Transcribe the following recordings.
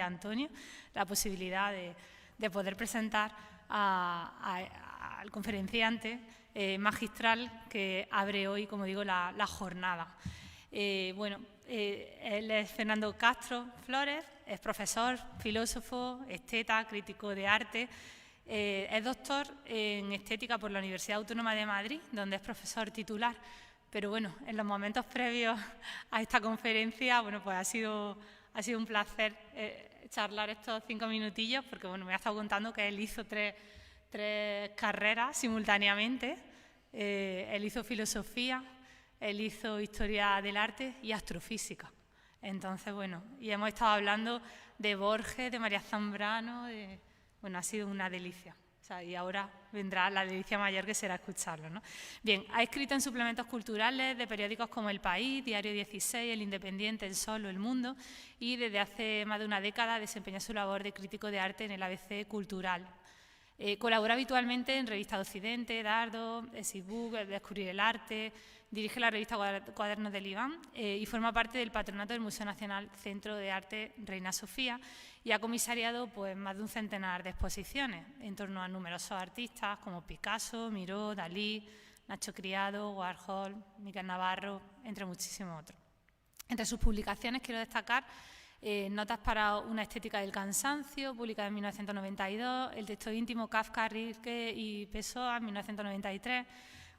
Antonio, la posibilidad de poder presentar al conferenciante magistral que abre hoy, como digo, la jornada. Él es Fernando Castro Flores, es profesor, filósofo, esteta, crítico de arte. Es doctor en estética por la Universidad Autónoma de Madrid, donde es profesor titular. Pero bueno, en los momentos previos a esta conferencia, pues ha sido un placer charlar estos 5 minutillos, porque me ha estado contando que él hizo tres carreras simultáneamente. Él hizo filosofía, él hizo historia del arte y astrofísica. Entonces, y hemos estado hablando de Borges, de María Zambrano, ha sido una delicia. Y ahora vendrá la delicia mayor, que será escucharlo, ¿no? Bien, ha escrito en suplementos culturales de periódicos como El País, Diario 16, El Independiente, El Sol o El Mundo, y desde hace más de una década desempeña su labor de crítico de arte en el ABC Cultural. Colabora habitualmente en Revista de Occidente, Dardo, Exitbook, Descubrir el Arte, dirige la revista Cuadernos del Iván y forma parte del patronato del Museo Nacional Centro de Arte Reina Sofía, y ha comisariado más de un centenar de exposiciones en torno a numerosos artistas como Picasso, Miró, Dalí, Nacho Criado, Warhol, Miquel Navarro, entre muchísimos otros. Entre sus publicaciones quiero destacar Notas para una estética del cansancio, publicada en 1992, el texto íntimo Kafka, Rilke y Pessoa en 1993,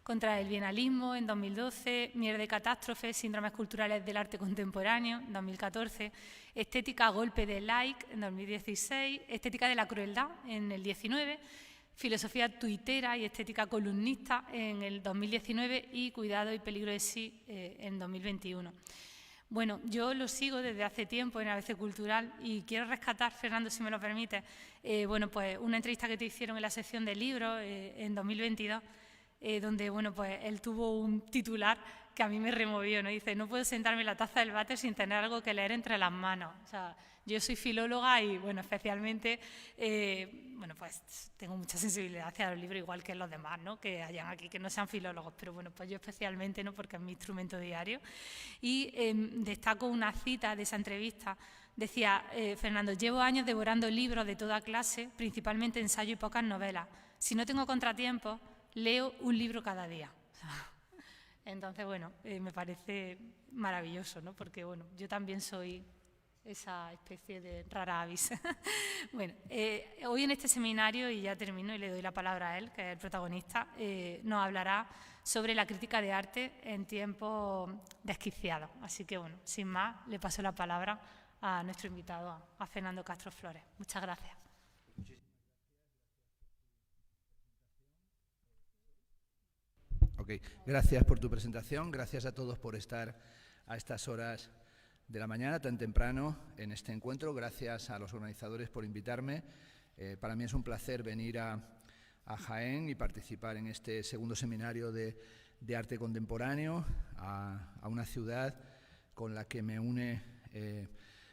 Contra el bienalismo en 2012, Mierda y catástrofe, síndromes culturales del arte contemporáneo en 2014, Estética a golpe de like en 2016, Estética de la crueldad en el 19, Filosofía tuitera y estética columnista en el 2019 y Cuidado y peligro de sí en 2021. Yo lo sigo desde hace tiempo en ABC Cultural y quiero rescatar, Fernando, si me lo permite, una entrevista que te hicieron en la sección de libros en 2022, donde él tuvo un titular que a mí me removió, ¿no? Dice: no puedo sentarme en la taza del váter sin tener algo que leer entre las manos. O sea, yo soy filóloga y, especialmente, tengo mucha sensibilidad hacia los libros, igual que los demás, ¿no? Que hayan aquí, que no sean filólogos, pero yo especialmente, ¿no? Porque es mi instrumento diario. Y destaco una cita de esa entrevista. Decía Fernando: llevo años devorando libros de toda clase, principalmente ensayo y pocas novelas. Si no tengo contratiempos, leo un libro cada día. Entonces, me parece maravilloso, ¿no? Porque, yo también soy esa especie de rara avis. Hoy en este seminario, y ya termino y le doy la palabra a él, que es el protagonista, nos hablará sobre la crítica de arte en tiempos desquiciados. Así que, sin más, le paso la palabra a nuestro invitado, a Fernando Castro Flores. Muchas gracias. Gracias por tu presentación, gracias a todos por estar a estas horas de la mañana tan temprano en este encuentro, gracias a los organizadores por invitarme. Para mí es un placer venir a Jaén y participar en este segundo seminario de arte contemporáneo, a una ciudad con la que me une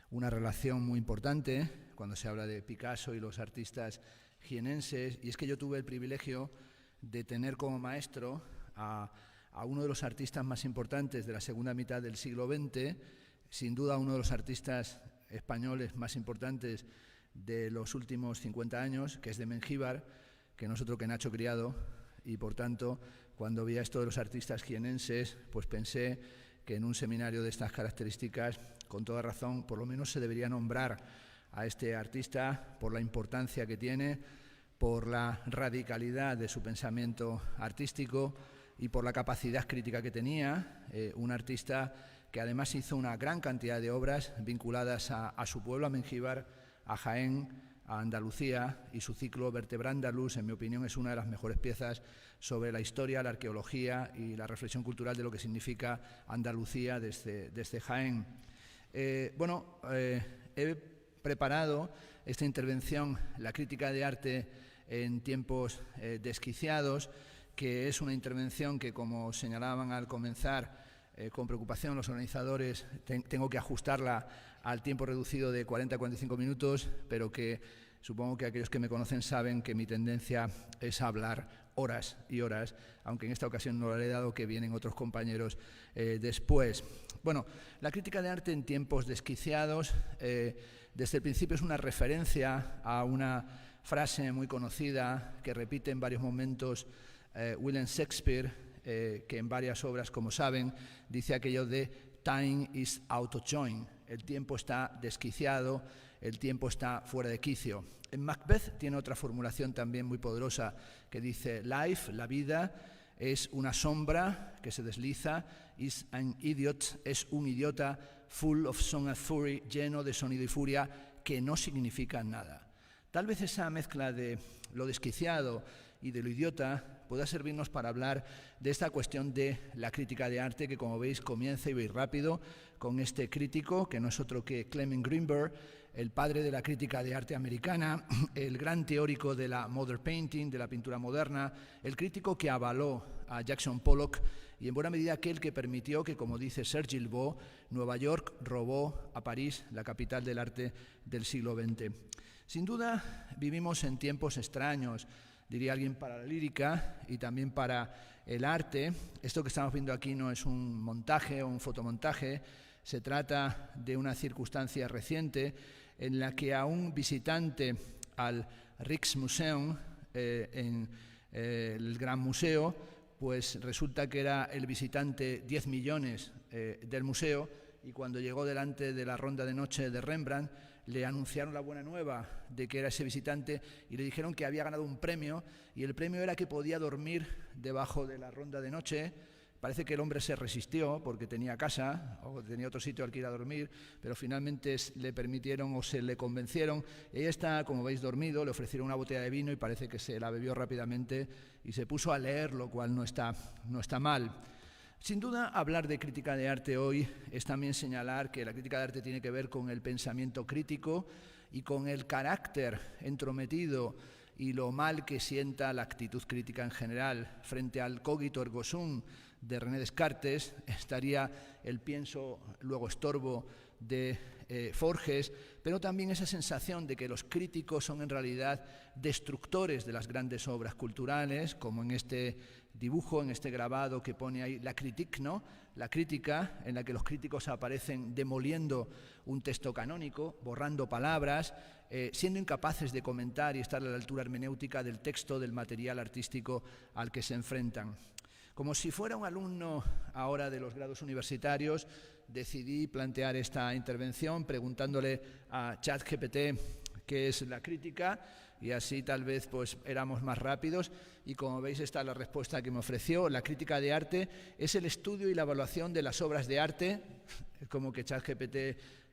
una relación muy importante cuando se habla de Picasso y los artistas jienenses, y es que yo tuve el privilegio de tener como maestro a uno de los artistas más importantes de la segunda mitad del siglo XX, sin duda uno de los artistas españoles más importantes de los últimos 50 años, que es de Mengíbar, que no es otro que Nacho Criado, y por tanto, cuando vi a esto de los artistas jienenses, pues pensé que en un seminario de estas características, con toda razón, por lo menos se debería nombrar a este artista por la importancia que tiene, por la radicalidad de su pensamiento artístico y por la capacidad crítica que tenía, un artista que además hizo una gran cantidad de obras vinculadas a su pueblo, a Mengíbar, a Jaén, a Andalucía, y su ciclo Vertebrandalus, en mi opinión, es una de las mejores piezas sobre la historia, la arqueología y la reflexión cultural de lo que significa Andalucía desde Jaén. He preparado esta intervención, la crítica de arte en tiempos desquiciados, que es una intervención que, como señalaban al comenzar con preocupación los organizadores, tengo que ajustarla al tiempo reducido de 40 a 45 minutos, pero que supongo que aquellos que me conocen saben que mi tendencia es hablar horas y horas, aunque en esta ocasión no lo he dado, que vienen otros compañeros después. La crítica de arte en tiempos desquiciados desde el principio es una referencia a una frase muy conocida que repite en varios momentos William Shakespeare, que en varias obras, como saben, dice aquello de "time is out of joint", el tiempo está desquiciado, el tiempo está fuera de quicio. En Macbeth tiene otra formulación también muy poderosa que dice "life", la vida, es una sombra que se desliza, is an idiot, es un idiota, full of song and fury, lleno de sonido y furia, que no significa nada. Tal vez esa mezcla de lo desquiciado y de lo idiota pueda servirnos para hablar de esta cuestión de la crítica de arte, que, como veis, comienza y veis rápido con este crítico, que no es otro que Clement Greenberg, el padre de la crítica de arte americana, el gran teórico de la modern painting, de la pintura moderna, el crítico que avaló a Jackson Pollock y en buena medida aquel que permitió que, como dice Serge Gilboa, Nueva York robó a París, la capital del arte del siglo XX. Sin duda, vivimos en tiempos extraños, diría alguien, para la lírica y también para el arte. Esto que estamos viendo aquí no es un montaje o un fotomontaje, se trata de una circunstancia reciente en la que a un visitante al Rijksmuseum, en el Gran Museo, pues resulta que era el visitante 10 millones del museo, y cuando llegó delante de la ronda de noche de Rembrandt, le anunciaron la buena nueva de que era ese visitante y le dijeron que había ganado un premio, y el premio era que podía dormir debajo de la ronda de noche. Parece que el hombre se resistió porque tenía casa o tenía otro sitio al que ir a dormir, pero finalmente le permitieron o se le convencieron. Ella está, como veis, dormido, le ofrecieron una botella de vino y parece que se la bebió rápidamente y se puso a leer, lo cual no está mal. Sin duda, hablar de crítica de arte hoy es también señalar que la crítica de arte tiene que ver con el pensamiento crítico y con el carácter entrometido y lo mal que sienta la actitud crítica en general. Frente al cogito ergo sum de René Descartes estaría el pienso, luego estorbo de Forges, pero también esa sensación de que los críticos son en realidad destructores de las grandes obras culturales, como en este dibujo, en este grabado que pone ahí la critique, ¿no? La crítica, en la que los críticos aparecen demoliendo un texto canónico, borrando palabras, siendo incapaces de comentar y estar a la altura hermenéutica del texto, del material artístico al que se enfrentan. Como si fuera un alumno ahora de los grados universitarios, decidí plantear esta intervención preguntándole a ChatGPT qué es la crítica, y así tal vez pues éramos más rápidos, y como veis está la respuesta que me ofreció. La crítica de arte es el estudio y la evaluación de las obras de arte. Es como que ChatGPT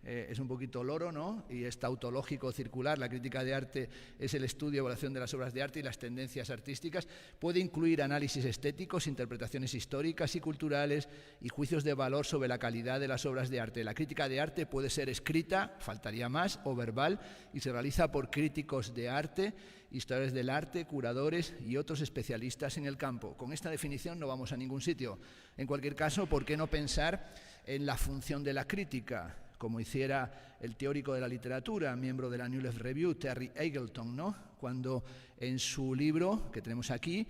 es un poquito loro, ¿no? Y es tautológico circular. La crítica de arte es el estudio y evaluación de las obras de arte y las tendencias artísticas. Puede incluir análisis estéticos, interpretaciones históricas y culturales y juicios de valor sobre la calidad de las obras de arte. La crítica de arte puede ser escrita, faltaría más, o verbal, y se realiza por críticos de arte, historiadores del arte, curadores y otros especialistas en el campo. Con esta definición no vamos a ningún sitio. En cualquier caso, ¿por qué no pensar en la función de la crítica, como hiciera el teórico de la literatura, miembro de la New Left Review, Terry Eagleton, ¿no? Cuando en su libro, que tenemos aquí,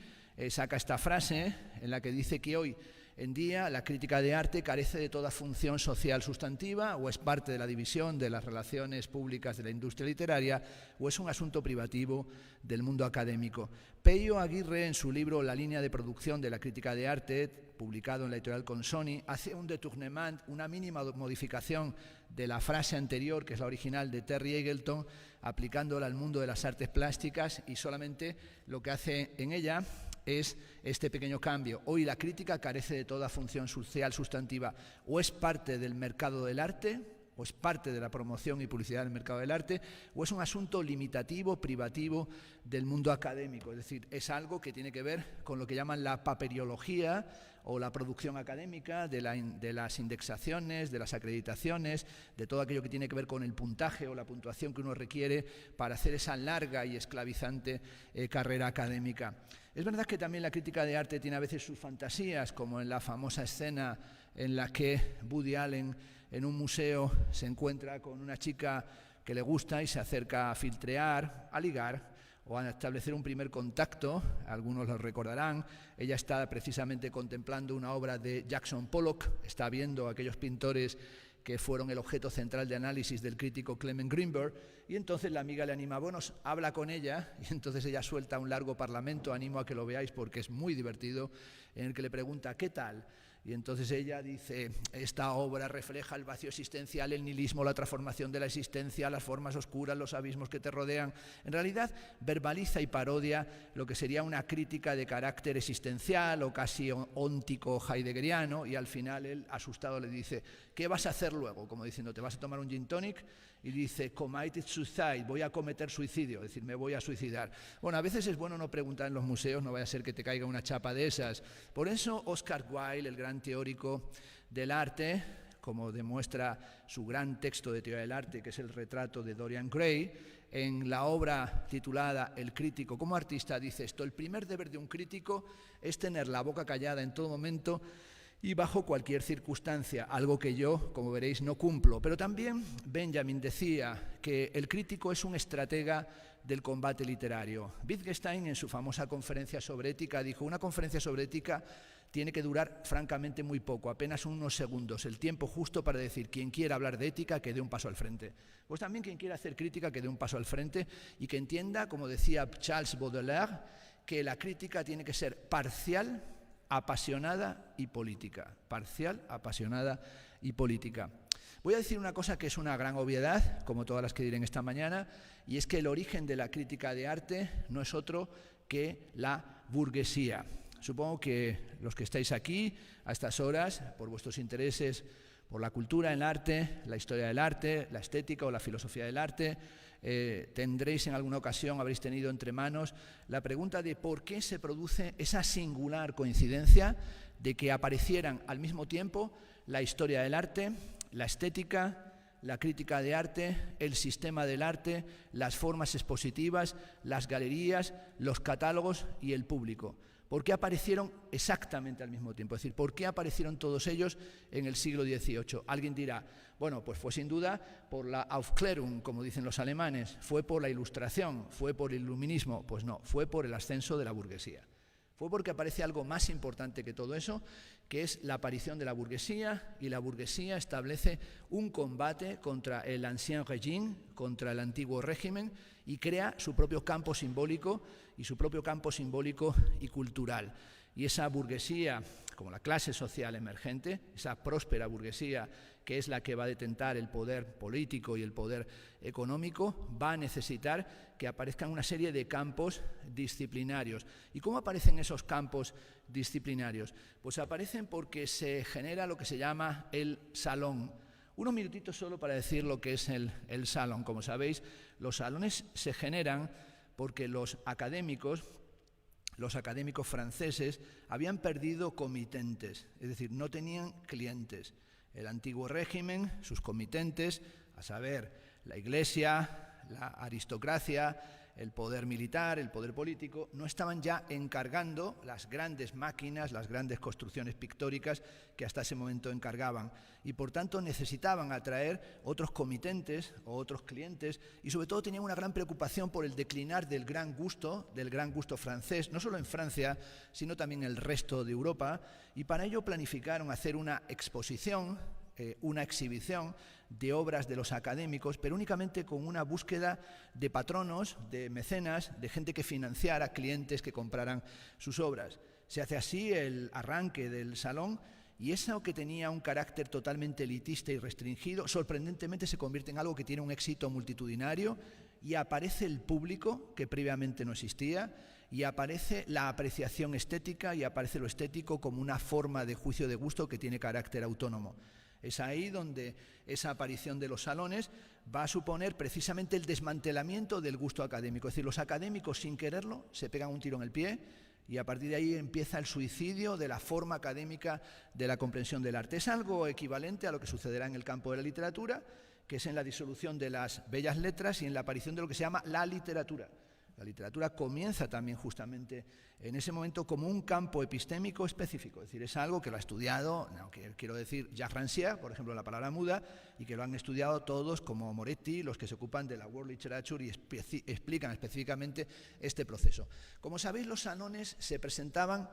saca esta frase en la que dice que hoy en día la crítica de arte carece de toda función social sustantiva, o es parte de la división de las relaciones públicas de la industria literaria, o es un asunto privativo del mundo académico. Peyo Aguirre, en su libro La línea de producción de la crítica de arte, publicado en la editorial Consoni, hace un détournement, una mínima modificación de la frase anterior, que es la original de Terry Eagleton, aplicándola al mundo de las artes plásticas, y solamente lo que hace en ella es este pequeño cambio. Hoy la crítica carece de toda función social sustantiva, o es parte del mercado del arte, o es parte de la promoción y publicidad del mercado del arte, o es un asunto limitativo, privativo del mundo académico. Es decir, es algo que tiene que ver con lo que llaman la paperiología o la producción académica, de las indexaciones, de las acreditaciones, de todo aquello que tiene que ver con el puntaje o la puntuación que uno requiere para hacer esa larga y esclavizante carrera académica. Es verdad que también la crítica de arte tiene a veces sus fantasías, como en la famosa escena en la que Woody Allen en un museo se encuentra con una chica que le gusta y se acerca a filtrear, a ligar o a establecer un primer contacto. Algunos lo recordarán. Ella está precisamente contemplando una obra de Jackson Pollock, está viendo a aquellos pintores que fueron el objeto central de análisis del crítico Clement Greenberg, y entonces la amiga le anima, bueno, habla con ella, y entonces ella suelta un largo parlamento, animo a que lo veáis porque es muy divertido, en el que le pregunta, ¿qué tal? Y entonces ella dice, esta obra refleja el vacío existencial, el nihilismo, la transformación de la existencia, las formas oscuras, los abismos que te rodean. En realidad verbaliza y parodia lo que sería una crítica de carácter existencial o casi óntico heideggeriano, y al final él, asustado, le dice, ¿qué vas a hacer luego? Como diciendo, ¿te vas a tomar un gin tonic? Y dice, committed suicide, voy a cometer suicidio, es decir, me voy a suicidar. Bueno, a veces es bueno no preguntar en los museos, no vaya a ser que te caiga una chapa de esas. Por eso Oscar Wilde, el gran teórico del arte, como demuestra su gran texto de teoría del arte, que es el retrato de Dorian Gray, en la obra titulada El crítico como artista, dice esto, el primer deber de un crítico es tener la boca callada en todo momento y bajo cualquier circunstancia, algo que yo, como veréis, no cumplo. Pero también Benjamin decía que el crítico es un estratega del combate literario. Wittgenstein, en su famosa conferencia sobre ética, dijo, una conferencia sobre ética tiene que durar francamente muy poco, apenas unos segundos, el tiempo justo para decir, quien quiera hablar de ética, que dé un paso al frente. Pues también quien quiera hacer crítica, que dé un paso al frente y que entienda, como decía Charles Baudelaire, que la crítica tiene que ser parcial, apasionada y política. Parcial, apasionada y política. Voy a decir una cosa que es una gran obviedad, como todas las que diré esta mañana, y es que el origen de la crítica de arte no es otro que la burguesía. Supongo que los que estáis aquí a estas horas, por vuestros intereses, por la cultura, el arte, la historia del arte, la estética o la filosofía del arte, tendréis en alguna ocasión, habréis tenido entre manos la pregunta de por qué se produce esa singular coincidencia de que aparecieran al mismo tiempo la historia del arte, la estética, la crítica de arte, el sistema del arte, las formas expositivas, las galerías, los catálogos y el público. ¿Por qué aparecieron exactamente al mismo tiempo? Es decir, ¿por qué aparecieron todos ellos en el siglo XVIII? Alguien dirá, bueno, pues fue sin duda por la Aufklärung, como dicen los alemanes, fue por la Ilustración, fue por el Iluminismo. Pues no, fue por el ascenso de la burguesía. Fue porque aparece algo más importante que todo eso, que es la aparición de la burguesía, y la burguesía establece un combate contra el Ancien Régime, contra el antiguo régimen, y crea su propio campo simbólico y cultural. Y esa burguesía, como la clase social emergente, esa próspera burguesía que es la que va a detentar el poder político y el poder económico, va a necesitar que aparezcan una serie de campos disciplinarios. ¿Y cómo aparecen esos campos disciplinarios? Pues aparecen porque se genera lo que se llama el salón. Unos minutitos solo para decir lo que es el salón. Como sabéis, los salones se generan porque los académicos franceses habían perdido comitentes, es decir, no tenían clientes. El antiguo régimen, sus comitentes, a saber, la Iglesia, la aristocracia, el poder militar, el poder político, no estaban ya encargando las grandes máquinas, las grandes construcciones pictóricas que hasta ese momento encargaban, y por tanto necesitaban atraer otros comitentes o otros clientes, y sobre todo tenían una gran preocupación por el declinar del gran gusto francés, no solo en Francia, sino también en el resto de Europa, y para ello planificaron hacer una exposición, una exhibición de obras de los académicos, pero únicamente con una búsqueda de patronos, de mecenas, de gente que financiara, clientes que compraran sus obras. Se hace así el arranque del salón, y eso que tenía un carácter totalmente elitista y restringido, sorprendentemente se convierte en algo que tiene un éxito multitudinario, y aparece el público, que previamente no existía, y aparece la apreciación estética, y aparece lo estético como una forma de juicio de gusto que tiene carácter autónomo. Es ahí donde esa aparición de los salones va a suponer precisamente el desmantelamiento del gusto académico. Es decir, los académicos, sin quererlo, se pegan un tiro en el pie, y a partir de ahí empieza el suicidio de la forma académica de la comprensión del arte. Es algo equivalente a lo que sucederá en el campo de la literatura, que es en la disolución de las bellas letras y en la aparición de lo que se llama la literatura. La literatura comienza también justamente en ese momento como un campo epistémico específico, es decir, es algo que lo ha estudiado, quiero decir, Jacques Rancière, por ejemplo, la palabra muda, y que lo han estudiado todos como Moretti, los que se ocupan de la World Literature y explican específicamente este proceso. Como sabéis, los salones se presentaban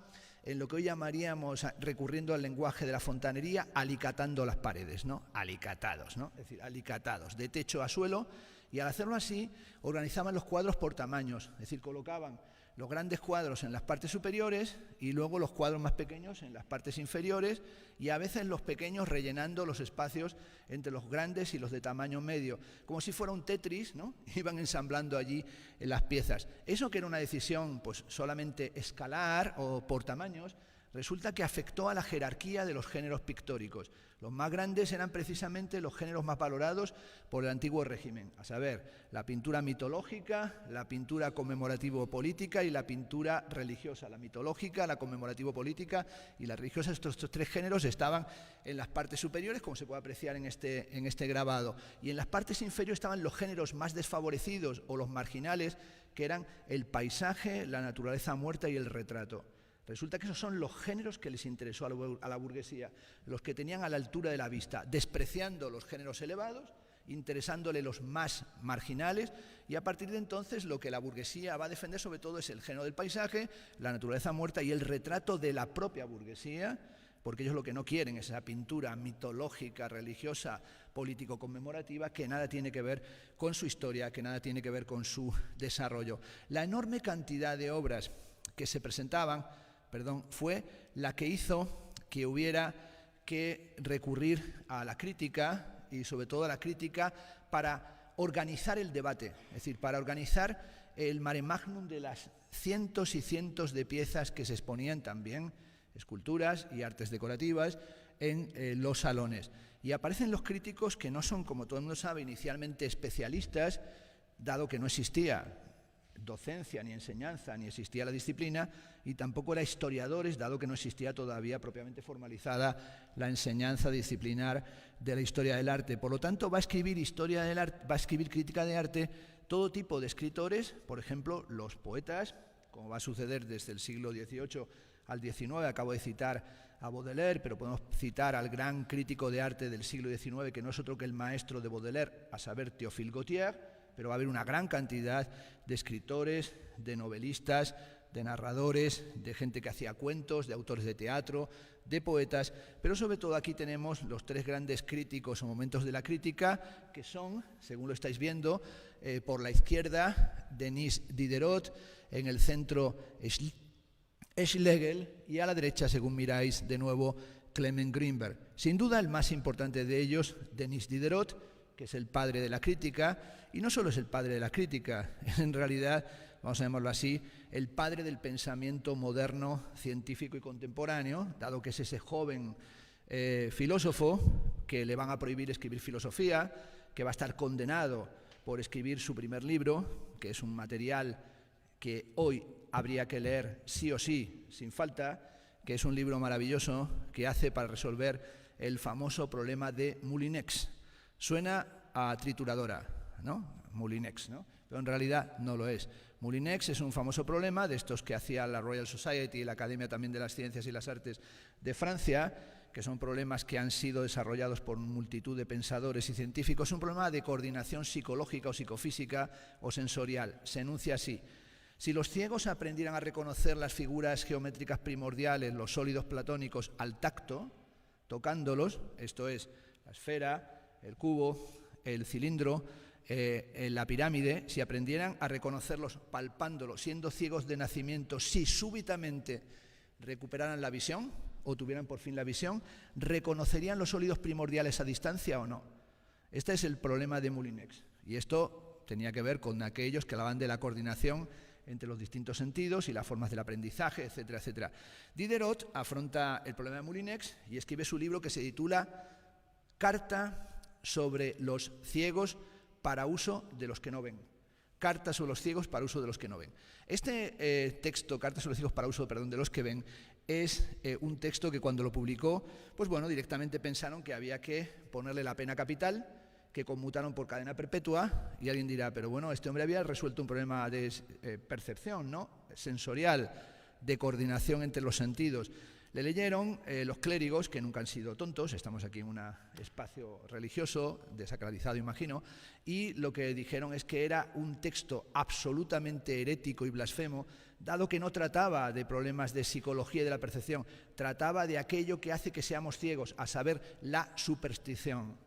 en lo que hoy llamaríamos, recurriendo al lenguaje de la fontanería, alicatando las paredes, ¿no? Alicatados, ¿no? Es decir, alicatados, de techo a suelo, y al hacerlo así, organizaban los cuadros por tamaños, es decir, colocaban los grandes cuadros en las partes superiores y luego los cuadros más pequeños en las partes inferiores, y a veces los pequeños rellenando los espacios entre los grandes y los de tamaño medio, como si fuera un Tetris, ¿no? Iban ensamblando allí las piezas. Eso, que era una decisión pues solamente escalar o por tamaños, resulta que afectó a la jerarquía de los géneros pictóricos. Los más grandes eran precisamente los géneros más valorados por el antiguo régimen, a saber, la pintura mitológica, la pintura conmemorativo-política y la pintura religiosa. La mitológica, la conmemorativo-política y la religiosa, estos tres géneros estaban en las partes superiores, como se puede apreciar en este grabado, y en las partes inferiores estaban los géneros más desfavorecidos o los marginales, que eran el paisaje, la naturaleza muerta y el retrato. Resulta que esos son los géneros que les interesó a la burguesía, los que tenían a la altura de la vista, despreciando los géneros elevados, interesándole los más marginales, y a partir de entonces lo que la burguesía va a defender sobre todo es el género del paisaje, la naturaleza muerta y el retrato de la propia burguesía, porque ellos lo que no quieren es esa pintura mitológica, religiosa, político-conmemorativa, que nada tiene que ver con su historia, que nada tiene que ver con su desarrollo. La enorme cantidad de obras que se presentaban fue la que hizo que hubiera que recurrir a la crítica, y sobre todo a la crítica para organizar el debate, es decir, para organizar el mare magnum de las cientos y cientos de piezas que se exponían también, esculturas y artes decorativas, en los salones. Y aparecen los críticos que no son, como todo el mundo sabe, inicialmente especialistas, dado que no existía docencia ni enseñanza, ni existía la disciplina, y tampoco eran historiadores, dado que no existía todavía propiamente formalizada la enseñanza disciplinar de la historia del arte. Por lo tanto, va a escribir historia del arte, va a escribir crítica de arte todo tipo de escritores, por ejemplo, los poetas, como va a suceder desde el siglo XVIII al XIX. Acabo de citar a Baudelaire, pero podemos citar al gran crítico de arte del siglo XIX, que no es otro que el maestro de Baudelaire, a saber, Théophile Gautier. Pero va a haber una gran cantidad de escritores, de novelistas, de narradores, de gente que hacía cuentos, de autores de teatro, de poetas, pero sobre todo aquí tenemos los tres grandes críticos o momentos de la crítica, que son, según lo estáis viendo, por la izquierda, Denis Diderot, en el centro Schlegel, y a la derecha, según miráis, de nuevo, Clement Greenberg. Sin duda, el más importante de ellos, Denis Diderot, que es el padre de la crítica, y no solo es el padre de la crítica, es en realidad, vamos a llamarlo así, el padre del pensamiento moderno, científico y contemporáneo, dado que es ese joven filósofo que le van a prohibir escribir filosofía, que va a estar condenado por escribir su primer libro, que es un material que hoy habría que leer sí o sí, sin falta, que es un libro maravilloso que hace para resolver el famoso problema de Moulinex. Suena a trituradora, ¿no? Moulinex, ¿no? Pero en realidad no lo es. Moulinex es un famoso problema de estos que hacía la Royal Society y la Academia también de las Ciencias y las Artes de Francia, que son problemas que han sido desarrollados por multitud de pensadores y científicos. Es un problema de coordinación psicológica o psicofísica o sensorial. Se enuncia así: si los ciegos aprendieran a reconocer las figuras geométricas primordiales, los sólidos platónicos, al tacto, tocándolos, esto es, la esfera, el cubo, el cilindro, la pirámide, si aprendieran a reconocerlos palpándolos, siendo ciegos de nacimiento, si súbitamente recuperaran la visión o tuvieran por fin la visión, ¿reconocerían los sólidos primordiales a distancia o no? Este es el problema de Moulinex, y esto tenía que ver con aquellos que hablaban de la coordinación entre los distintos sentidos y las formas del aprendizaje, etcétera, etcétera. Diderot afronta el problema de Moulinex y escribe su libro que se titula Carta sobre los ciegos para uso de los que no ven. Carta sobre los ciegos para uso de los que no ven. Este texto, Carta sobre los ciegos para uso, de los que ven, es un texto que cuando lo publicó, pues bueno, directamente pensaron que había que ponerle la pena capital, que conmutaron por cadena perpetua, y alguien dirá, pero bueno, este hombre había resuelto un problema de percepción, ¿no? Sensorial, de coordinación entre los sentidos. Le leyeron los clérigos, que nunca han sido tontos, estamos aquí en un espacio religioso, desacralizado imagino, y lo que dijeron es que era un texto absolutamente herético y blasfemo, dado que no trataba de problemas de psicología y de la percepción, trataba de aquello que hace que seamos ciegos, a saber, la superstición.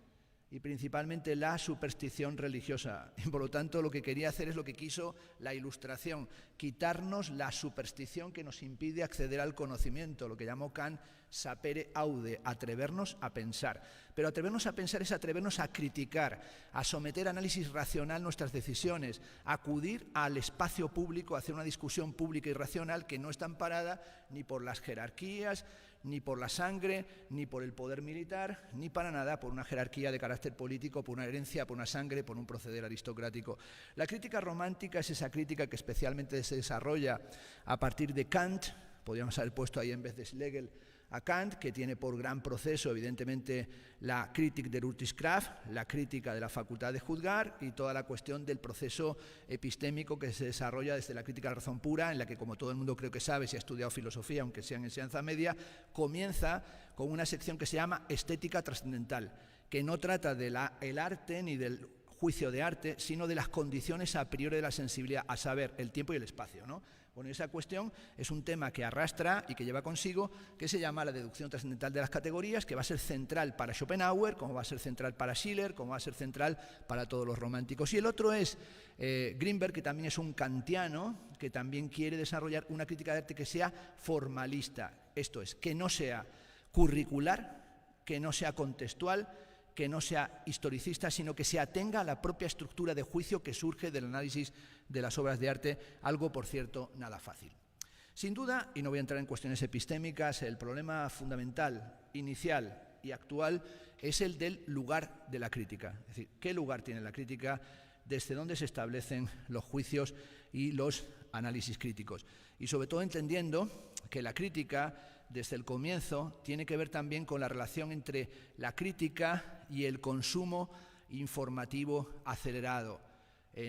Y principalmente la superstición religiosa. Y por lo tanto lo que quería hacer es lo que quiso la Ilustración, quitarnos la superstición que nos impide acceder al conocimiento, lo que llamó Kant sapere aude, atrevernos a pensar. Pero atrevernos a pensar es atrevernos a criticar, a someter a análisis racional nuestras decisiones, a acudir al espacio público, a hacer una discusión pública y racional que no está amparada ni por las jerarquías, ni por la sangre, ni por el poder militar, ni para nada por una jerarquía de carácter político, por una herencia, por una sangre, por un proceder aristocrático. La crítica romántica es esa crítica que especialmente se desarrolla a partir de Kant, podríamos haber puesto ahí en vez de Schlegel a Kant, que tiene por gran proceso, evidentemente, la Kritik der Urteilskraft, la crítica de la facultad de juzgar, y toda la cuestión del proceso epistémico que se desarrolla desde la crítica de la razón pura, en la que, como todo el mundo creo que sabe, si ha estudiado filosofía, aunque sea en enseñanza media, comienza con una sección que se llama estética trascendental, que no trata del arte ni del juicio de arte, sino de las condiciones a priori de la sensibilidad, a saber, el tiempo y el espacio, ¿no? Bueno, esa cuestión es un tema que arrastra y que lleva consigo, que se llama la deducción trascendental de las categorías, que va a ser central para Schopenhauer, como va a ser central para Schiller, como va a ser central para todos los románticos. Y el otro es Grinberg, que también es un kantiano, que también quiere desarrollar una crítica de arte que sea formalista, esto es, que no sea curricular, que no sea contextual, que no sea historicista, sino que se atenga a la propia estructura de juicio que surge del análisis de las obras de arte, algo, por cierto, nada fácil. Sin duda, y no voy a entrar en cuestiones epistémicas, el problema fundamental, inicial y actual es el del lugar de la crítica. Es decir, ¿qué lugar tiene la crítica? ¿Desde dónde se establecen los juicios y los análisis críticos? Y sobre todo entendiendo que la crítica, desde el comienzo, tiene que ver también con la relación entre la crítica y el consumo informativo acelerado.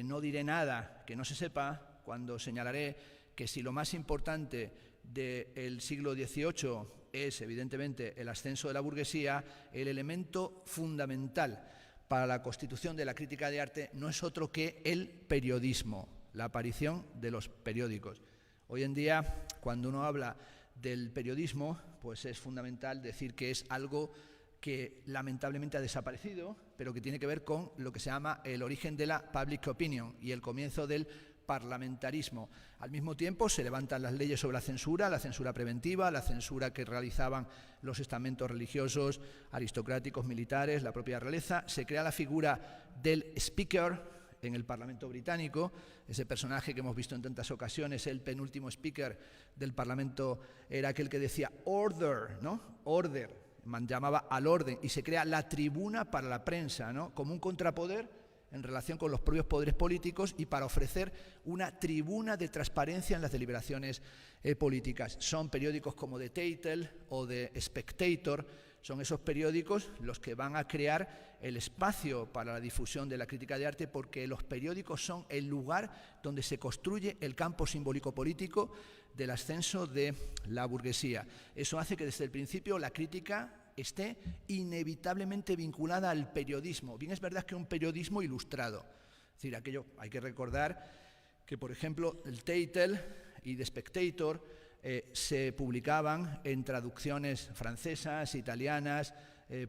No diré nada que no se sepa cuando señalaré que si lo más importante del siglo XVIII es, evidentemente, el ascenso de la burguesía, el elemento fundamental para la constitución de la crítica de arte no es otro que el periodismo, la aparición de los periódicos. Hoy en día, cuando uno habla del periodismo, pues es fundamental decir que es algo que lamentablemente ha desaparecido, pero que tiene que ver con lo que se llama el origen de la public opinion y el comienzo del parlamentarismo. Al mismo tiempo se levantan las leyes sobre la censura preventiva, la censura que realizaban los estamentos religiosos, aristocráticos, militares, la propia realeza. Se crea la figura del speaker en el Parlamento británico, ese personaje que hemos visto en tantas ocasiones, el penúltimo speaker del Parlamento era aquel que decía order, ¿no? Order, llamaba al orden, y se crea la tribuna para la prensa, ¿no? Como un contrapoder en relación con los propios poderes políticos y para ofrecer una tribuna de transparencia en las deliberaciones políticas. Son periódicos como The Tatler o The Spectator, son esos periódicos los que van a crear el espacio para la difusión de la crítica de arte, porque los periódicos son el lugar donde se construye el campo simbólico político del ascenso de la burguesía. Eso hace que desde el principio la crítica esté inevitablemente vinculada al periodismo. Bien, es verdad que un periodismo ilustrado. Es decir, aquello hay que recordar que, por ejemplo, el Tatler y The Spectator se publicaban en traducciones francesas, italianas,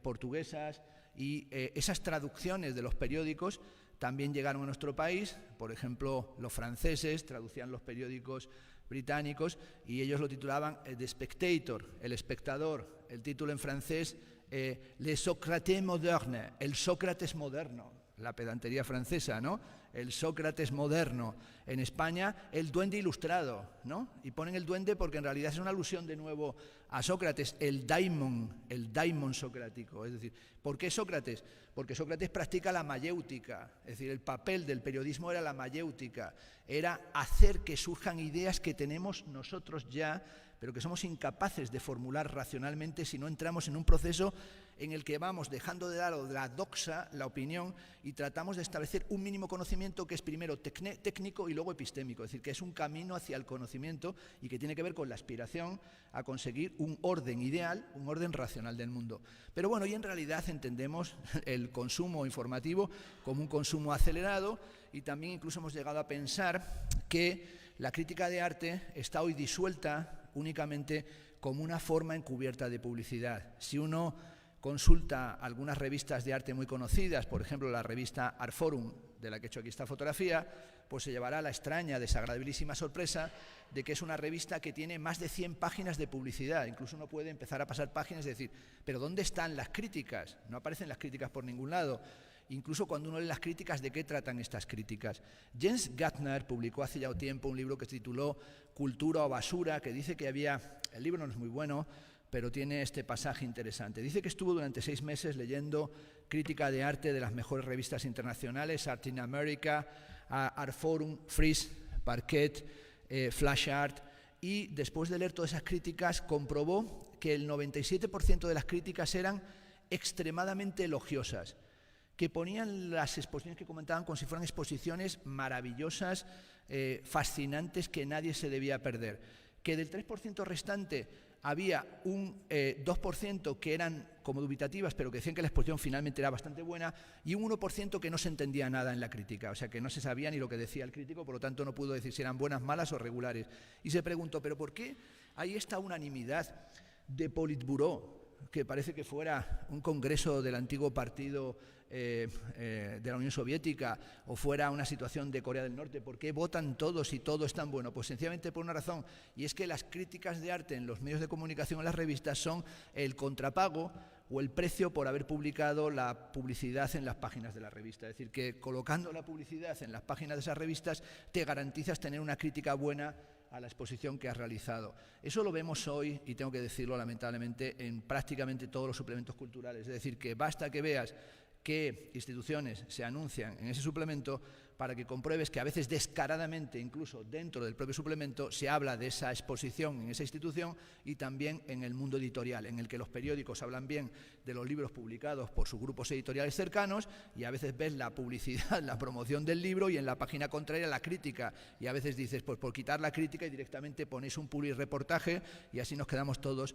portuguesas, y esas traducciones de los periódicos también llegaron a nuestro país. Por ejemplo, los franceses traducían los periódicos británicos y ellos lo titulaban The Spectator, el espectador. El título en francés, Le Socrates moderne, el Sócrates moderno, la pedantería francesa, ¿no? El Sócrates moderno. En España, el duende ilustrado, ¿no? Y ponen el duende porque en realidad es una alusión de nuevo a Sócrates, el daimon socrático. Es decir, ¿por qué Sócrates? Porque Sócrates practica la mayéutica, es decir, el papel del periodismo era la mayéutica, era hacer que surjan ideas que tenemos nosotros ya, pero que somos incapaces de formular racionalmente si no entramos en un proceso en el que vamos dejando de lado la doxa, la opinión, y tratamos de establecer un mínimo conocimiento que es primero técnico y luego epistémico, es decir, que es un camino hacia el conocimiento y que tiene que ver con la aspiración a conseguir un orden ideal, un orden racional del mundo. Pero bueno, y en realidad entendemos el consumo informativo como un consumo acelerado, y también incluso hemos llegado a pensar que la crítica de arte está hoy disuelta únicamente como una forma encubierta de publicidad. Si uno consulta algunas revistas de arte muy conocidas, por ejemplo la revista Artforum, de la que he hecho aquí esta fotografía, pues se llevará la extraña, desagradabilísima sorpresa de que es una revista que tiene más de 100 páginas de publicidad. Incluso uno puede empezar a pasar páginas y decir, ¿pero dónde están las críticas? No aparecen las críticas por ningún lado. Incluso cuando uno lee las críticas, ¿de qué tratan estas críticas? James Gardner publicó hace ya un tiempo un libro que se tituló Cultura o basura, que dice que el libro no es muy bueno, pero tiene este pasaje interesante. Dice que estuvo durante 6 meses leyendo crítica de arte de las mejores revistas internacionales, Art in America, Artforum, Frieze, Parquet, Flash Art, y después de leer todas esas críticas comprobó que el 97% de las críticas eran extremadamente elogiosas, que ponían las exposiciones que comentaban como si fueran exposiciones maravillosas, fascinantes, que nadie se debía perder. Que del 3% restante había un 2% que eran como dubitativas, pero que decían que la exposición finalmente era bastante buena, y un 1% que no se entendía nada en la crítica, o sea, que no se sabía ni lo que decía el crítico, por lo tanto no pudo decir si eran buenas, malas o regulares. Y se preguntó, ¿pero por qué hay esta unanimidad de Politburó, que parece que fuera un congreso del antiguo partido de la Unión Soviética, o fuera una situación de Corea del Norte? ¿Por qué votan todos y todo es tan bueno? Pues sencillamente por una razón, y es que las críticas de arte en los medios de comunicación, en las revistas, son el contrapago o el precio por haber publicado la publicidad en las páginas de la revista. Es decir, que colocando la publicidad en las páginas de esas revistas te garantizas tener una crítica buena a la exposición que has realizado. Eso lo vemos hoy, y tengo que decirlo lamentablemente, en prácticamente todos los suplementos culturales. Es decir, que basta que veas qué instituciones se anuncian en ese suplemento para que compruebes que a veces descaradamente, incluso dentro del propio suplemento, se habla de esa exposición en esa institución, y también en el mundo editorial, en el que los periódicos hablan bien de los libros publicados por sus grupos editoriales cercanos, y a veces ves la publicidad, la promoción del libro, y en la página contraria la crítica, y a veces dices, pues por quitar la crítica y directamente ponéis un publireportaje, y así nos quedamos todos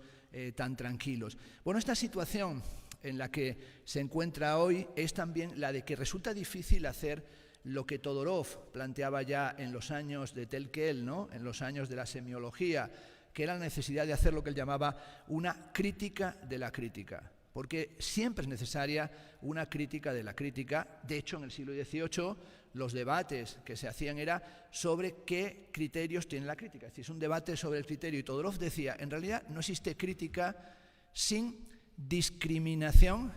tan tranquilos. Bueno, esta situación en la que se encuentra hoy es también la de que resulta difícil hacer lo que Todorov planteaba ya en los años de tel quel, ¿no?, en los años de la semiología, que era la necesidad de hacer lo que él llamaba una crítica de la crítica, porque siempre es necesaria una crítica de la crítica. De hecho, en el siglo XVIII los debates que se hacían era sobre qué criterios tiene la crítica, es decir, es un debate sobre el criterio, y Todorov decía, en realidad no existe crítica sin discriminación,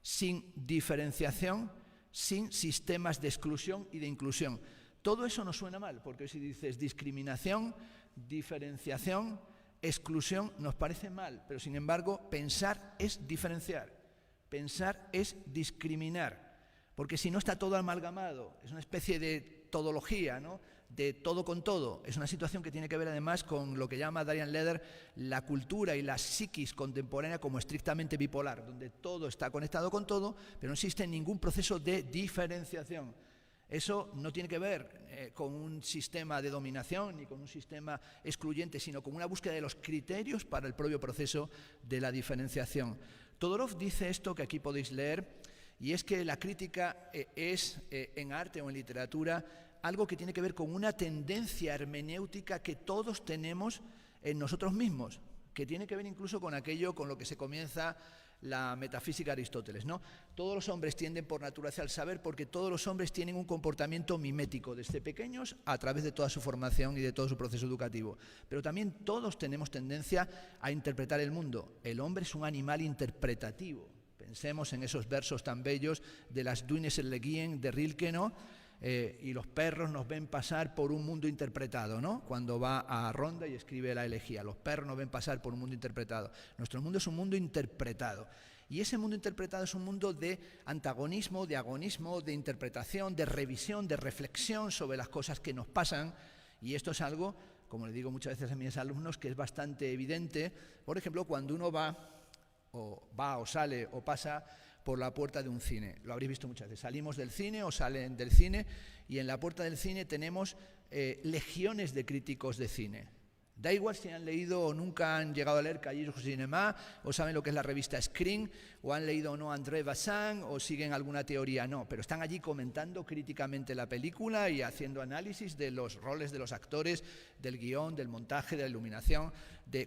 sin diferenciación, sin sistemas de exclusión y de inclusión. Todo eso nos suena mal, porque si dices discriminación, diferenciación, exclusión, nos parece mal, pero sin embargo pensar es diferenciar, pensar es discriminar, porque si no está todo amalgamado, es una especie de todología, ¿no?, de todo con todo. Es una situación que tiene que ver además con lo que llama Darian Leder la cultura y la psiquis contemporánea como estrictamente bipolar, donde todo está conectado con todo, pero no existe ningún proceso de diferenciación. Eso no tiene que ver con un sistema de dominación ni con un sistema excluyente, sino con una búsqueda de los criterios para el propio proceso de la diferenciación. Todorov dice esto que aquí podéis leer, y es que la crítica es, en arte o en literatura, algo que tiene que ver con una tendencia hermenéutica que todos tenemos en nosotros mismos, que tiene que ver incluso con aquello con lo que se comienza la metafísica de Aristóteles, ¿no? Todos los hombres tienden por naturaleza al saber, porque todos los hombres tienen un comportamiento mimético desde pequeños a través de toda su formación y de todo su proceso educativo. Pero también todos tenemos tendencia a interpretar el mundo. El hombre es un animal interpretativo. Pensemos en esos versos tan bellos de las Duines Elegien de Rilke, ¿no? Y los perros nos ven pasar por un mundo interpretado, ¿no?, cuando va a Ronda y escribe la elegía. Los perros nos ven pasar por un mundo interpretado. Nuestro mundo es un mundo interpretado. Y ese mundo interpretado es un mundo de antagonismo, de agonismo, de interpretación, de revisión, de reflexión sobre las cosas que nos pasan. Y esto es algo, como le digo muchas veces a mis alumnos, que es bastante evidente. Por ejemplo, cuando uno va o va o sale o pasa por la puerta de un cine. Lo habréis visto muchas veces. Salimos del cine o salen del cine y en la puerta del cine tenemos legiones de críticos de cine. Da igual si han leído o nunca han llegado a leer Cahiers du Cinéma, o saben lo que es la revista Screen, o han leído o no André Bazin, o siguen alguna teoría, no, pero están allí comentando críticamente la película y haciendo análisis de los roles de los actores, del guión, del montaje, de la iluminación,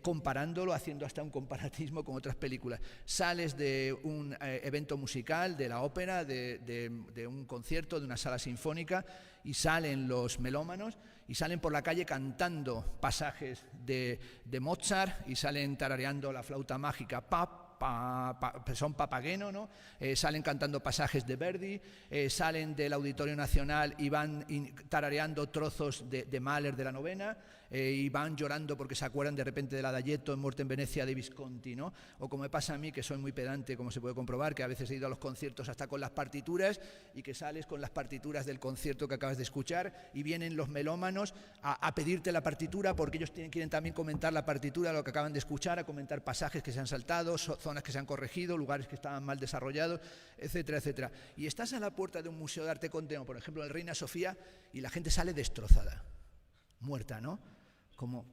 comparándolo, haciendo hasta un comparatismo con otras películas. Sales de un evento musical, de la ópera, de un concierto, de una sala sinfónica, y salen los melómanos y salen por la calle cantando pasajes de Mozart y salen tarareando la flauta mágica, son Papageno, ¿no? Salen cantando pasajes de Verdi, salen del Auditorio Nacional y van tarareando trozos de Mahler de la novena, y van llorando porque se acuerdan de repente del Adagietto en Muerte en Venecia de Visconti, ¿no? O como me pasa a mí, que soy muy pedante, como se puede comprobar, que a veces he ido a los conciertos hasta con las partituras y que sales con las partituras del concierto que acabas de escuchar y vienen los melómanos a pedirte la partitura porque ellos quieren también comentar la partitura de lo que acaban de escuchar, a comentar pasajes que se han saltado, zonas que se han corregido, lugares que estaban mal desarrollados, etcétera, etcétera. Y estás a la puerta de un museo de arte contemporáneo, por ejemplo, el Reina Sofía, y la gente sale destrozada, muerta, ¿no? Como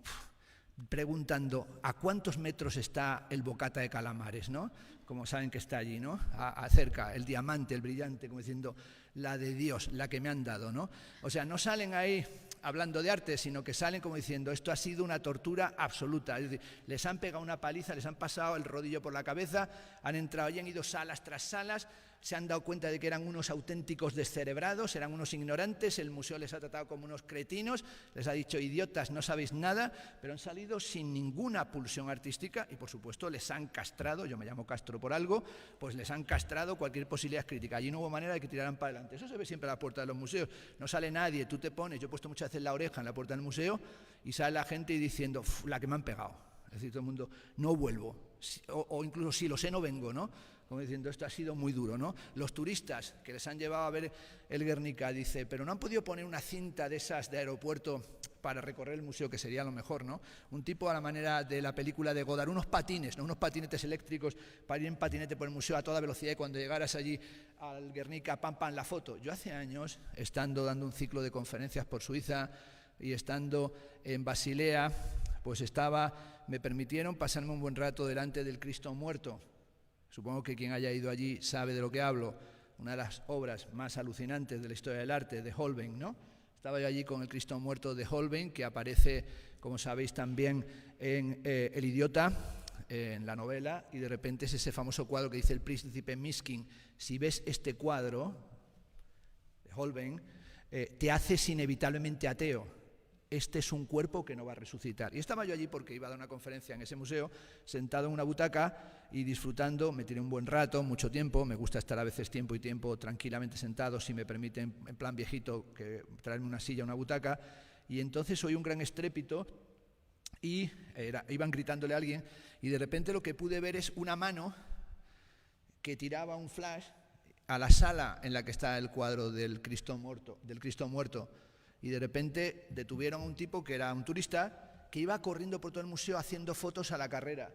preguntando a cuántos metros está el bocata de calamares, ¿no? Como saben que está allí, ¿no? Acerca, el diamante, el brillante, como diciendo, la de Dios, la que me han dado, ¿no? O sea, no salen ahí hablando de arte, sino que salen como diciendo, esto ha sido una tortura absoluta. Es decir, les han pegado una paliza, les han pasado el rodillo por la cabeza, han entrado y han ido salas tras salas, se han dado cuenta de que eran unos auténticos descerebrados, eran unos ignorantes, el museo les ha tratado como unos cretinos, les ha dicho, idiotas, no sabéis nada, pero han salido sin ninguna pulsión artística y, por supuesto, les han castrado, yo me llamo Castro por algo, pues les han castrado cualquier posibilidad crítica. Allí no hubo manera de que tiraran para adelante. Eso se ve siempre a la puerta de los museos. No sale nadie, tú te pones, yo he puesto muchas veces la oreja en la puerta del museo y sale la gente y diciendo, la que me han pegado. Es decir, todo el mundo, no vuelvo, o incluso si lo sé, no vengo, ¿no? Como diciendo, esto ha sido muy duro, ¿no? Los turistas que les han llevado a ver el Guernica, dice, pero no han podido poner una cinta de esas de aeropuerto para recorrer el museo, que sería lo mejor, ¿no? Un tipo a la manera de la película de Godard, unos patines, ¿no? Unos patinetes eléctricos para ir en patinete por el museo a toda velocidad y cuando llegaras allí al Guernica, pam, pam, la foto. Yo hace años, estando dando un ciclo de conferencias por Suiza y estando en Basilea, pues me permitieron pasarme un buen rato delante del Cristo muerto. Supongo que quien haya ido allí sabe de lo que hablo, una de las obras más alucinantes de la historia del arte, de Holbein, ¿no? Estaba yo allí con el Cristo muerto de Holbein, que aparece, como sabéis, también en El idiota, en la novela, y de repente es ese famoso cuadro que dice el príncipe Miskin, si ves este cuadro de Holbein, te haces inevitablemente ateo. Este es un cuerpo que no va a resucitar. Y estaba yo allí porque iba a dar una conferencia en ese museo, sentado en una butaca y disfrutando, me tiré un buen rato, mucho tiempo, me gusta estar a veces tiempo y tiempo tranquilamente sentado, si me permiten, en plan viejito, que traerme una silla, una butaca, y entonces oí un gran estrépito y iban gritándole a alguien, y de repente lo que pude ver es una mano que tiraba un flash a la sala en la que está el cuadro del Cristo muerto, y de repente detuvieron a un tipo que era un turista que iba corriendo por todo el museo haciendo fotos a la carrera.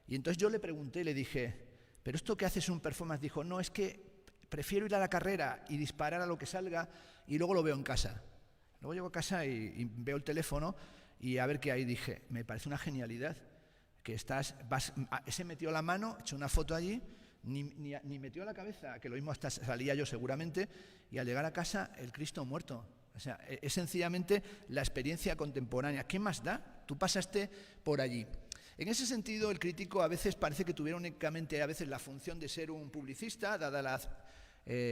Y entonces yo le pregunté, le dije, ¿pero esto qué haces es un performance? Dijo, no, es que prefiero ir a la carrera y disparar a lo que salga y luego lo veo en casa. Luego llego a casa y veo el teléfono y a ver qué hay. Dije, me parece una genialidad que ese metió la mano, echó una foto allí, ni metió la cabeza, que lo mismo hasta salía yo seguramente, y al llegar a casa el Cristo muerto. O sea, es sencillamente la experiencia contemporánea. ¿Qué más da? Tú pasaste por allí. En ese sentido, el crítico a veces parece que tuviera únicamente a veces la función de ser un publicista, dada la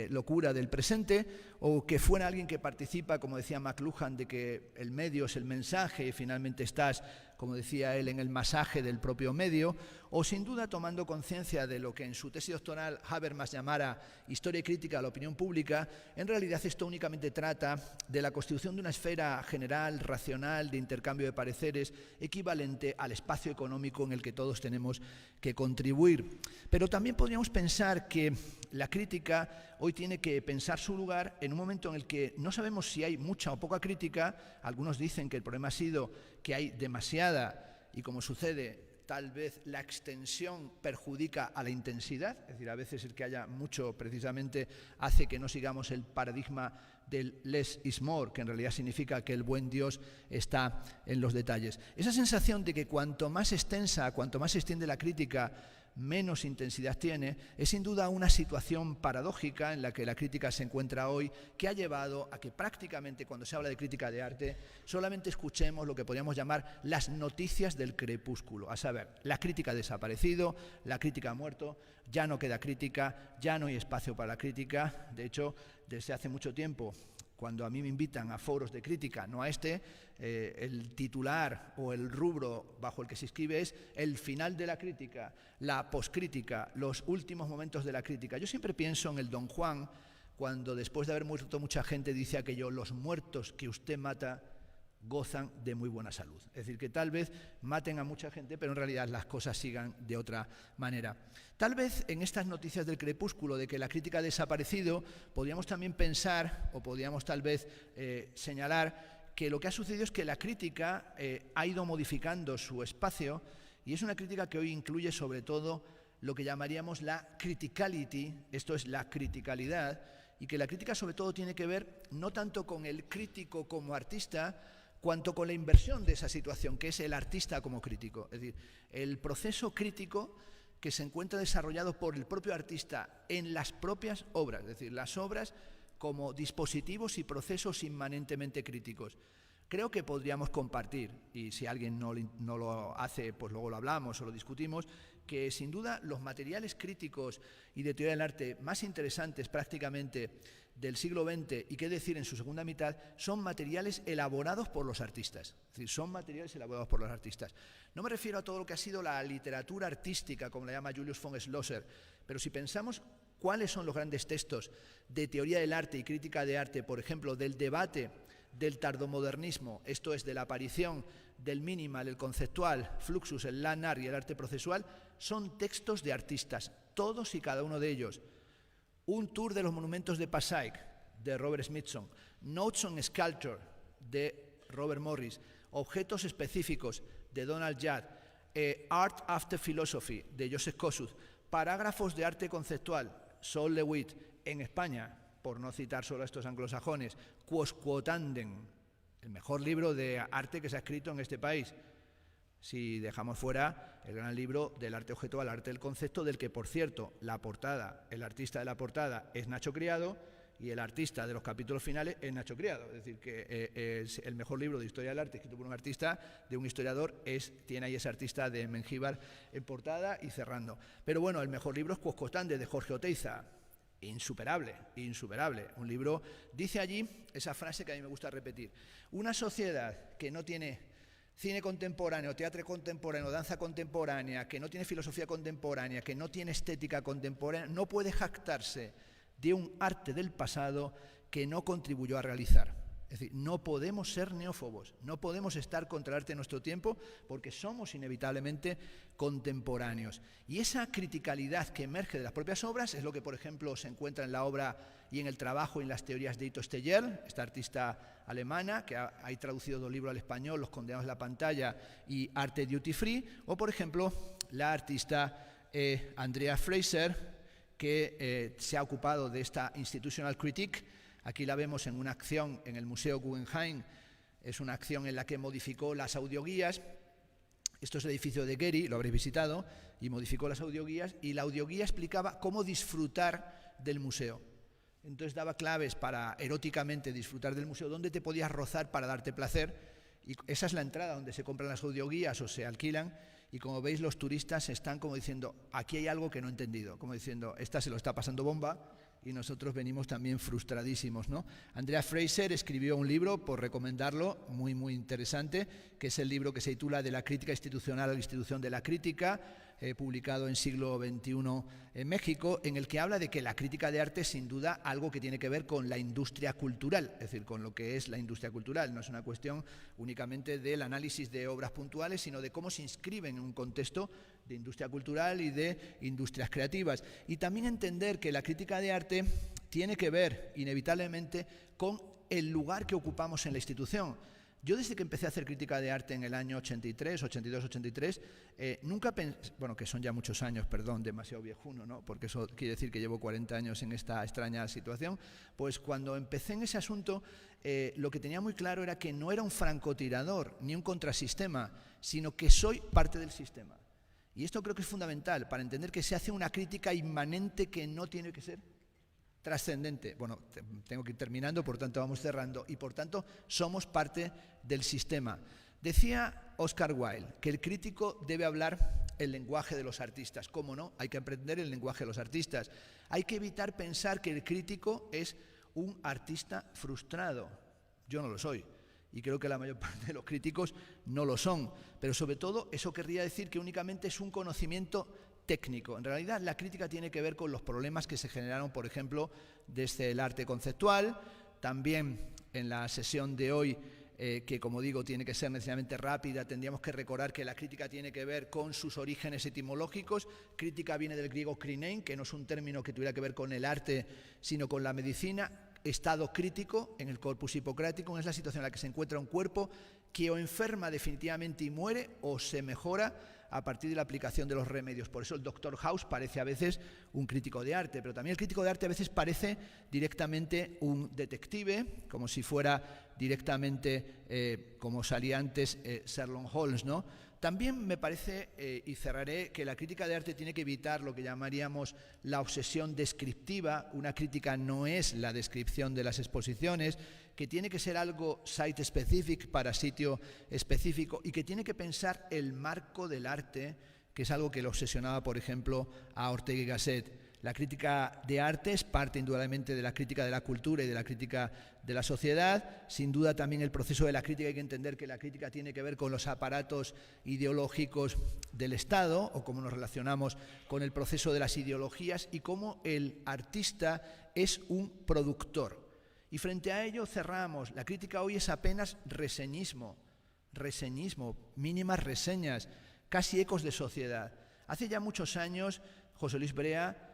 locura del presente, o que fuera alguien que participa, como decía McLuhan, de que el medio es el mensaje y finalmente estás, como decía él, en el masaje del propio medio, o sin duda tomando conciencia de lo que en su tesis doctoral Habermas llamara historia y crítica a la opinión pública. En realidad esto únicamente trata de la constitución de una esfera general, racional, de intercambio de pareceres, equivalente al espacio económico en el que todos tenemos que contribuir. Pero también podríamos pensar que la crítica hoy tiene que pensar su lugar en un momento en el que no sabemos si hay mucha o poca crítica. Algunos dicen que el problema ha sido que hay demasiada y, como sucede, tal vez la extensión perjudica a la intensidad, es decir, a veces el que haya mucho precisamente hace que no sigamos el paradigma del less is more, que en realidad significa que el buen Dios está en los detalles. Esa sensación de que cuanto más extensa, cuanto más se extiende la crítica, menos intensidad tiene, es sin duda una situación paradójica en la que la crítica se encuentra hoy, que ha llevado a que prácticamente cuando se habla de crítica de arte solamente escuchemos lo que podríamos llamar las noticias del crepúsculo, a saber, la crítica ha desaparecido, la crítica ha muerto, ya no queda crítica, ya no hay espacio para la crítica. De hecho, desde hace mucho tiempo, cuando a mí me invitan a foros de crítica, no a este, el titular o el rubro bajo el que se escribe es el final de la crítica, la poscrítica, los últimos momentos de la crítica. Yo siempre pienso en el Don Juan, cuando después de haber muerto mucha gente dice aquello: los muertos que usted mata gozan de muy buena salud. Es decir, que tal vez maten a mucha gente, pero en realidad las cosas sigan de otra manera. Tal vez en estas noticias del crepúsculo de que la crítica ha desaparecido, podríamos también pensar, o podríamos tal vez señalar, que lo que ha sucedido es que la crítica ha ido modificando su espacio, y es una crítica que hoy incluye sobre todo lo que llamaríamos la criticality, esto es la criticalidad, y que la crítica sobre todo tiene que ver no tanto con el crítico como artista, cuanto con la inversión de esa situación, que es el artista como crítico. Es decir, el proceso crítico que se encuentra desarrollado por el propio artista en las propias obras, es decir, las obras como dispositivos y procesos inmanentemente críticos. Creo que podríamos compartir, y si alguien no lo hace, pues luego lo hablamos o lo discutimos, que sin duda los materiales críticos y de teoría del arte más interesantes prácticamente del siglo XX, y qué decir en su segunda mitad, son materiales elaborados por los artistas. Es decir, son materiales elaborados por los artistas. No me refiero a todo lo que ha sido la literatura artística, como la llama Julius von Schlosser, pero si pensamos cuáles son los grandes textos de teoría del arte y crítica de arte, por ejemplo, del debate del tardomodernismo, esto es, de la aparición del minimal, el conceptual, Fluxus, el land art y el arte procesual, son textos de artistas, todos y cada uno de ellos. Un tour de los monumentos de Passaic, de Robert Smithson, Notes on Sculpture, de Robert Morris, Objetos específicos, de Donald Judd, Art After Philosophy, de Joseph Kosuth, Parágrafos de arte conceptual, Saul Lewitt, en España, por no citar solo a estos anglosajones, Quos Quotandem, el mejor libro de arte que se ha escrito en este país. Si dejamos fuera el gran libro del arte objetual, arte del concepto, del que, por cierto, la portada, el artista de la portada es Nacho Criado y el artista de los capítulos finales es Nacho Criado. Es decir, que es el mejor libro de historia del arte escrito por un artista, de un historiador, tiene ahí ese artista de Mengíbar en portada y cerrando. Pero bueno, el mejor libro es Quos Quotandem, de Jorge Oteiza. Insuperable, insuperable. Un libro, dice allí esa frase que a mí me gusta repetir: una sociedad que no tiene cine contemporáneo, teatro contemporáneo, danza contemporánea, que no tiene filosofía contemporánea, que no tiene estética contemporánea, no puede jactarse de un arte del pasado que no contribuyó a realizar. Es decir, no podemos ser neófobos, no podemos estar contra el arte de nuestro tiempo porque somos inevitablemente contemporáneos. Y esa criticalidad que emerge de las propias obras es lo que, por ejemplo, se encuentra en la obra y en el trabajo y en las teorías de Ito Steyer, esta artista alemana que ha traducido 2 libros al español, Los condenados de la pantalla y Arte Duty Free, o, por ejemplo, la artista Andrea Fraser, que se ha ocupado de esta Institutional Critique. Aquí la vemos en una acción en el Museo Guggenheim, es una acción en la que modificó las audioguías. Esto es el edificio de Getty, lo habréis visitado, y modificó las audioguías, y la audioguía explicaba cómo disfrutar del museo. Entonces daba claves para eróticamente disfrutar del museo, dónde te podías rozar para darte placer, y esa es la entrada donde se compran las audioguías o se alquilan, y como veis los turistas están como diciendo, aquí hay algo que no he entendido, como diciendo, esta se lo está pasando bomba, y nosotros venimos también frustradísimos, ¿no? Andrea Fraser escribió un libro, por recomendarlo, muy, muy interesante, que es el libro que se titula De la crítica institucional a la institución de la crítica, publicado en siglo XXI en México, en el que habla de que la crítica de arte es sin duda algo que tiene que ver con la industria cultural, es decir, con lo que es la industria cultural. No es una cuestión únicamente del análisis de obras puntuales, sino de cómo se inscriben en un contexto de industria cultural y de industrias creativas. Y también entender que la crítica de arte tiene que ver inevitablemente con el lugar que ocupamos en la institución. Yo desde que empecé a hacer crítica de arte en el año 83, 82, 83, nunca pensé, bueno, que son ya muchos años, perdón, demasiado viejuno, ¿no? Porque eso quiere decir que llevo 40 años en esta extraña situación, pues cuando empecé en ese asunto, lo que tenía muy claro era que no era un francotirador ni un contrasistema, sino que soy parte del sistema. Y esto creo que es fundamental para entender que se hace una crítica inmanente que no tiene que ser trascendente. Bueno, tengo que ir terminando, por tanto vamos cerrando, y por tanto somos parte del sistema. Decía Oscar Wilde que el crítico debe hablar el lenguaje de los artistas. ¿Cómo no? Hay que aprender el lenguaje de los artistas. Hay que evitar pensar que el crítico es un artista frustrado. Yo no lo soy, y creo que la mayor parte de los críticos no lo son, pero sobre todo eso querría decir que únicamente es un conocimiento técnico. En realidad la crítica tiene que ver con los problemas que se generaron, por ejemplo, desde el arte conceptual. También en la sesión de hoy, que como digo tiene que ser necesariamente rápida, tendríamos que recordar que la crítica tiene que ver con sus orígenes etimológicos. Crítica viene del griego krinein, que no es un término que tuviera que ver con el arte, sino con la medicina. Estado crítico en el corpus hipocrático es la situación en la que se encuentra un cuerpo que o enferma definitivamente y muere o se mejora a partir de la aplicación de los remedios. Por eso el Dr. House parece a veces un crítico de arte, pero también el crítico de arte a veces parece directamente un detective, como si fuera directamente, como salía antes, Sherlock Holmes, ¿no? También me parece, y cerraré, que la crítica de arte tiene que evitar lo que llamaríamos la obsesión descriptiva. Una crítica no es la descripción de las exposiciones, que tiene que ser algo site-specific, para sitio específico, y que tiene que pensar el marco del arte, que es algo que le obsesionaba, por ejemplo, a Ortega y Gasset. La crítica de arte es parte indudablemente de la crítica de la cultura y de la crítica de la sociedad. Sin duda también el proceso de la crítica, hay que entender que la crítica tiene que ver con los aparatos ideológicos del Estado, o cómo nos relacionamos con el proceso de las ideologías, y cómo el artista es un productor. Y frente a ello cerramos. La crítica hoy es apenas reseñismo, mínimas reseñas, casi ecos de sociedad. Hace ya muchos años, José Luis Brea,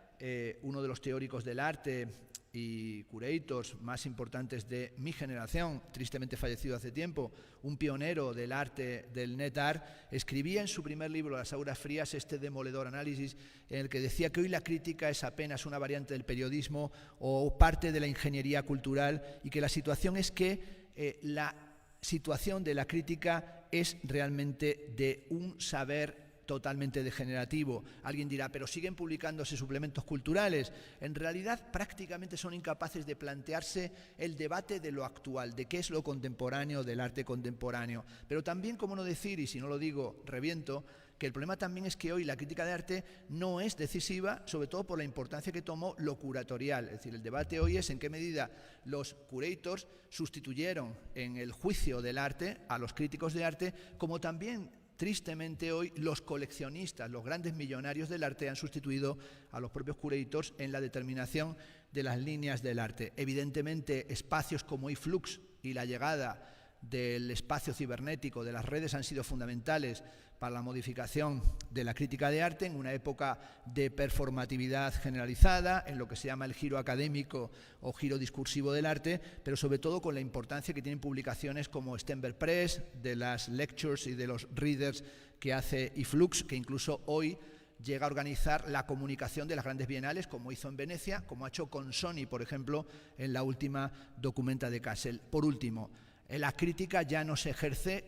uno de los teóricos del arte y curators más importantes de mi generación, tristemente fallecido hace tiempo, un pionero del arte, del net art, escribía en su primer libro, Las auras frías, este demoledor análisis en el que decía que hoy la crítica es apenas una variante del periodismo o parte de la ingeniería cultural, y que la situación es que la situación de la crítica es realmente de un saber totalmente degenerativo. Alguien dirá, pero siguen publicándose suplementos culturales. En realidad prácticamente son incapaces de plantearse el debate de lo actual, de qué es lo contemporáneo, del arte contemporáneo. Pero también, como no decir, y si no lo digo, reviento, que el problema también es que hoy la crítica de arte no es decisiva, sobre todo por la importancia que tomó lo curatorial. Es decir, el debate hoy es en qué medida los curators sustituyeron en el juicio del arte a los críticos de arte, como también tristemente hoy los coleccionistas, los grandes millonarios del arte han sustituido a los propios curators en la determinación de las líneas del arte. Evidentemente, espacios como iFlux y la llegada del espacio cibernético, de las redes, han sido fundamentales para la modificación de la crítica de arte en una época de performatividad generalizada, en lo que se llama el giro académico o giro discursivo del arte, pero sobre todo con la importancia que tienen publicaciones como Stenberg Press, de las lectures y de los readers que hace iFlux, que incluso hoy llega a organizar la comunicación de las grandes bienales, como hizo en Venecia, como ha hecho con Sony, por ejemplo, en la última Documenta de Kassel. Por último, la crítica ya no se ejerce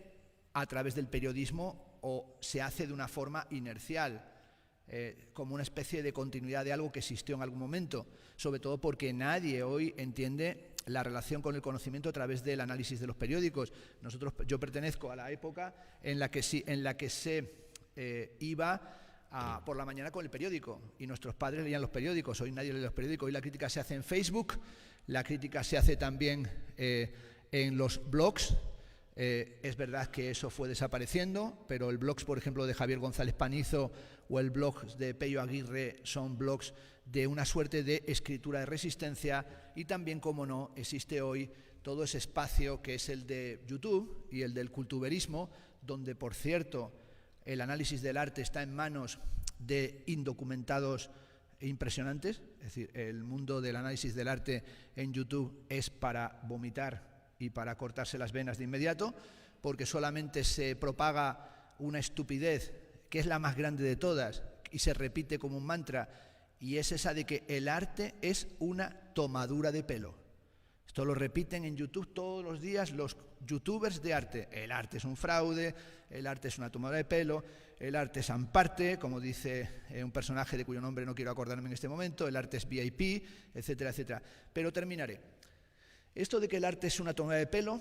a través del periodismo o se hace de una forma inercial, como una especie de continuidad de algo que existió en algún momento, sobre todo porque nadie hoy entiende la relación con el conocimiento a través del análisis de los periódicos. Yo pertenezco a la época en la que se iba por la mañana con el periódico y nuestros padres leían los periódicos. Hoy nadie lee los periódicos, hoy la crítica se hace en Facebook, la crítica se hace también en los blogs. Es verdad que eso fue desapareciendo, pero el blog, por ejemplo, de Javier González Panizo o el blog de Pello Aguirre son blogs de una suerte de escritura de resistencia, y también, como no, existe hoy todo ese espacio que es el de YouTube y el del cultuberismo, donde, por cierto, el análisis del arte está en manos de indocumentados impresionantes. Es decir, el mundo del análisis del arte en YouTube es para vomitar y para cortarse las venas de inmediato, porque solamente se propaga una estupidez que es la más grande de todas y se repite como un mantra, y es esa de que el arte es una tomadura de pelo. Esto lo repiten en YouTube todos los días los youtubers de arte. El arte es un fraude, el arte es una tomadura de pelo, el arte es amparte, como dice un personaje de cuyo nombre no quiero acordarme en este momento, el arte es VIP, etcétera, etcétera. Pero terminaré. Esto de que el arte es una tomadura de pelo,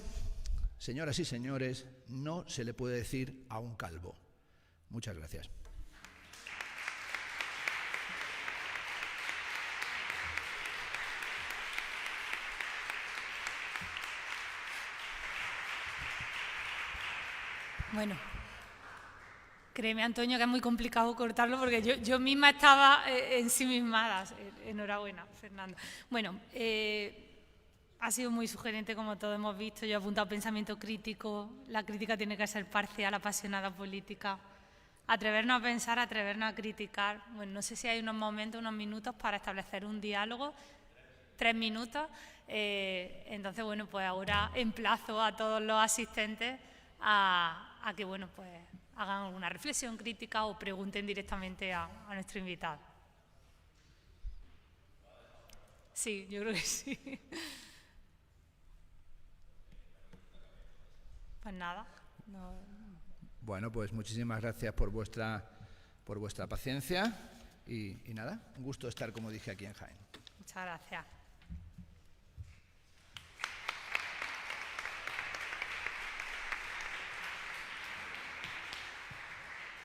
señoras y señores, no se le puede decir a un calvo. Muchas gracias. Bueno, créeme, Antonio, que es muy complicado cortarlo porque yo misma estaba ensimismada. Enhorabuena, Fernando. Bueno, ha sido muy sugerente, como todos hemos visto. Yo he apuntado pensamiento crítico, la crítica tiene que ser parcial, apasionada, política. Atrevernos a pensar, atrevernos a criticar. Bueno, no sé si hay unos momentos, unos minutos para establecer un diálogo. 3 minutos. Entonces, bueno, pues ahora emplazo a todos los asistentes a que, bueno, pues hagan alguna reflexión crítica o pregunten directamente a nuestro invitado. Sí, yo creo que sí. Pues nada. No. Bueno, pues muchísimas gracias por vuestra paciencia y nada, un gusto estar, como dije, aquí en Jaén. Muchas gracias.